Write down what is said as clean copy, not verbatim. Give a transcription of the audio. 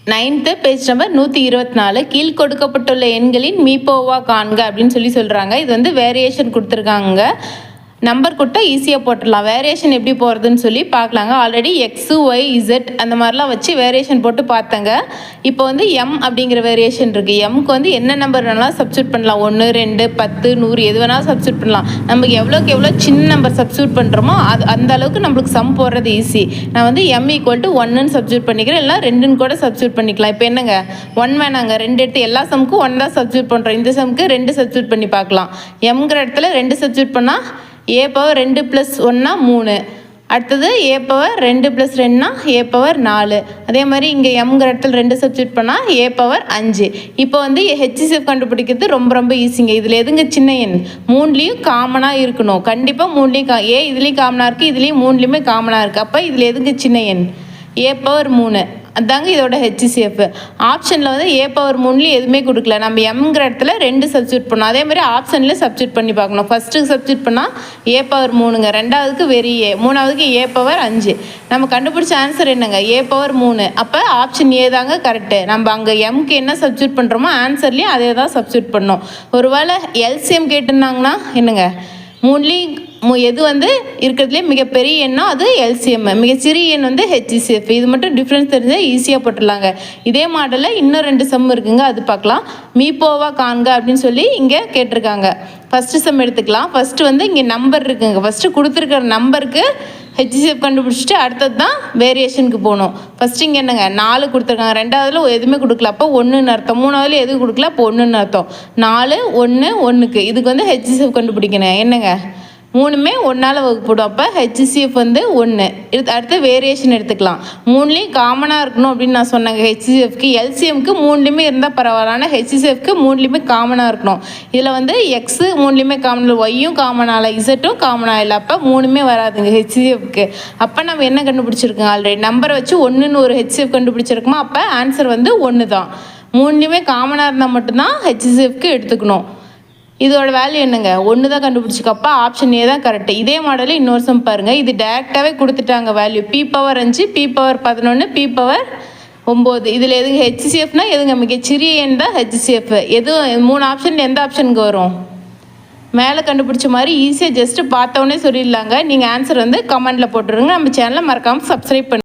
9th page number 124 கீழ் கொடுக்கப்பட்டுள்ள எண்களின் மீப்போவா காண்க அப்படின்னு சொல்கிறாங்க. இது வந்து வேரியேஷன் கொடுத்துருக்காங்க. நம்பர் கொடுத்தா ஈஸியாக போட்டுடலாம். வேரியேஷன் எப்படி போகிறதுன்னு சொல்லி பார்க்கலாங்க. ஆல்ரெடி எக்ஸு ஒய் இசட் அந்த மாதிரிலாம் வச்சு வேரியேஷன் போட்டு பார்த்தங்க. இப்போ வந்து எம் அப்படிங்கிற வேரியேஷன் இருக்குது. எம்க்கு வந்து என்ன நம்பர் வேணாலும் சப்ஸ்டியூட் பண்ணலாம். 1 2 10 100 எது வேணாலும் சப்ஸ்டியூட் பண்ணலாம். நமக்கு எவ்வளோக்கு எவ்வளோ சின்ன நம்பர் சப்ஸ்டியூட் பண்ணுறோமோ அந்த அளவுக்கு நம்மளுக்கு சம் போடுறது ஈஸி. நான் வந்து எம் ஈக்குவல் டு 1ன்னு சப்ஸ்டியூட் பண்ணிக்கிறேன், இல்லை 2ன்னு கூட சப்ஸ்டியூட் பண்ணிக்கலாம். இப்போ என்னங்க 1 வேணாங்க, 2 எடுத்து எல்லா சம்முக்கும் 1 தான் சப்ஸ்டியூட் பண்ணுறோம். இந்த சம்முக்கு 2 சப்ஸ்டியூட் பண்ணி பார்க்கலாம். எம்ங்கிற இடத்துல 2 சப்ஸ்டியூட் பண்ணால் a பவர் 2 + 1 3. அடுத்தது a பவர் 2 + 2 a பவர் 4. அதே மாதிரி இங்கே எம்ங்கிற இடத்துல 2 சப்ஸ்டியூட் பண்ணால் a பவர் 5. இப்போ வந்து HCF கண்டுபிடிக்கிறது ரொம்ப ஈஸிங்க. இதில் எதுங்க சின்ன எண்? 3லேயும் காமனாக இருக்கணும். கண்டிப்பாக 3லேயும் இதுலேயும் காமனாக இருக்குது, இதுலேயும் 3லேயுமே காமனாக இருக்குது. அப்போ இதில் எதுங்க சின்ன எண்? a power 3. அதாங்க இதோட HCF. ஆப்ஷனில் வந்து a பவர் 3லேயும் எதுவுமே கொடுக்கல. நம்ம எம்ங்கிற இடத்துல 2 சப்ஸ்டியூட் பண்ணோம். அதே மாதிரி ஆப்ஷனில் சப்ஸ்டியூட் பண்ணி பார்க்கணும். ஃபஸ்ட்டுக்கு சப்ஸ்டியூட் பண்ணால் a பவர் 3ங்க, ரெண்டாவதுக்கு வெரி a, மூணாவதுக்கு a பவர் 5. நம்ம கண்டுபிடிச்ச ஆன்சர் என்னங்க? a power 3. அப்போ ஆப்ஷன் ஏ தாங்க கரெக்டு. நம்ம அங்கே எம்க்கு என்ன சப்ஸ்டியூட் பண்ணுறோமோ ஆன்சர்லேயும் அதே தான் சப்ஸ்டியூட் பண்ணோம். ஒருவேளை எல்சிஎம் கேட்டிருந்தாங்கன்னா என்னங்க? 3லேயும் எது வந்து இருக்கிறதுலே மிகப்பெரிய எண்ணோ அது எல்சிஎம், மிகச்சிறிய எண் வந்து HCF. இது மட்டும் டிஃப்ரென்ஸ் தெரிஞ்சால் ஈஸியாக போட்டுடலாங்க. இதே மாடலில் இன்னும் 2 சம் இருக்குங்க, அது பார்க்கலாம். மீப்போவா காண்க அப்படின்னு சொல்லி இங்கே கேட்டிருக்காங்க. ஃபஸ்ட்டு சம் எடுத்துக்கலாம். ஃபஸ்ட்டு வந்து இங்கே நம்பர் இருக்குங்க. ஃபஸ்ட்டு கொடுத்துருக்கிற நம்பருக்கு HCF கண்டுபிடிச்சிட்டு அடுத்தது தான் வேரியேஷனுக்கு போகணும். ஃபஸ்ட்டு இங்கே என்னங்க 4 கொடுத்துருக்காங்க, ரெண்டாவதுல எதுவுமே கொடுக்கல, அப்போ 1ன்னு அர்த்தம். மூணாவதுல எதுவும் கொடுக்கல, அப்போ 1ன்னு அர்த்தம். 4 1 1க்கு இதுக்கு வந்து HCF கண்டுபிடிக்கணும். என்னங்க 3மே 1ஆல் வகுப்படும். அப்போ HCF வந்து 1. அடுத்து வேரியேஷன் எடுத்துக்கலாம். 3லேயும் காமனாக இருக்கணும் அப்படின்னு நான் சொன்னேங்க. HCFக்கு எல்சிஎம்க்கு 3லேயுமே இருந்தால் பரவாயில்ல, ஆனால் HCFக்கு 3லேயுமே காமனாக இருக்கணும். இதில் வந்து எக்ஸு 3லேயுமே காமன், ஒய்யும் காமனாக, இசட்டும் காமனாக இல்லை. அப்போ 3மே வராதுங்க HCFக்கு. அப்போ நம்ம என்ன கண்டுபிடிச்சிருக்கோங்க? ஆல்ரெடி நம்பரை வச்சு 1ன்னு ஒரு HCF கண்டுபிடிச்சிருக்கோமா? அப்போ ஆன்சர் வந்து 1 தான். 3லேயுமே காமனாக இருந்தால் மட்டும்தான் HCFக்கு எடுத்துக்கணும். இதோட வேல்யூ என்னங்க? 1 தான் கண்டுபிடிச்சிக்கப்போ ஆப்ஷன் ஏ தான் கரெக்டு. இதே மாடலில் இன்னொரு சம் பாருங்கள். இது டேரெக்டாகவே கொடுத்துட்டாங்க value. p power 5, p power 11, p power 9. இதில் எதுங்க HCFனா எதுங்க? மிகச்சிறிய எண் தான் HCF. எதுவும் 3 ஆப்ஷன் எந்த ஆப்ஷனுக்கு வரும்? மேலே கண்டுபிடிச்ச மாதிரி ஈஸியாக ஜஸ்ட்டு பார்த்தோன்னே சொல்லிடலாங்க. நீங்கள் ஆன்சர் வந்து கமெண்டில் போட்டுருங்க. நம்ம சேனலை மறக்காமல் சப்ஸ்கிரைப் பண்ணி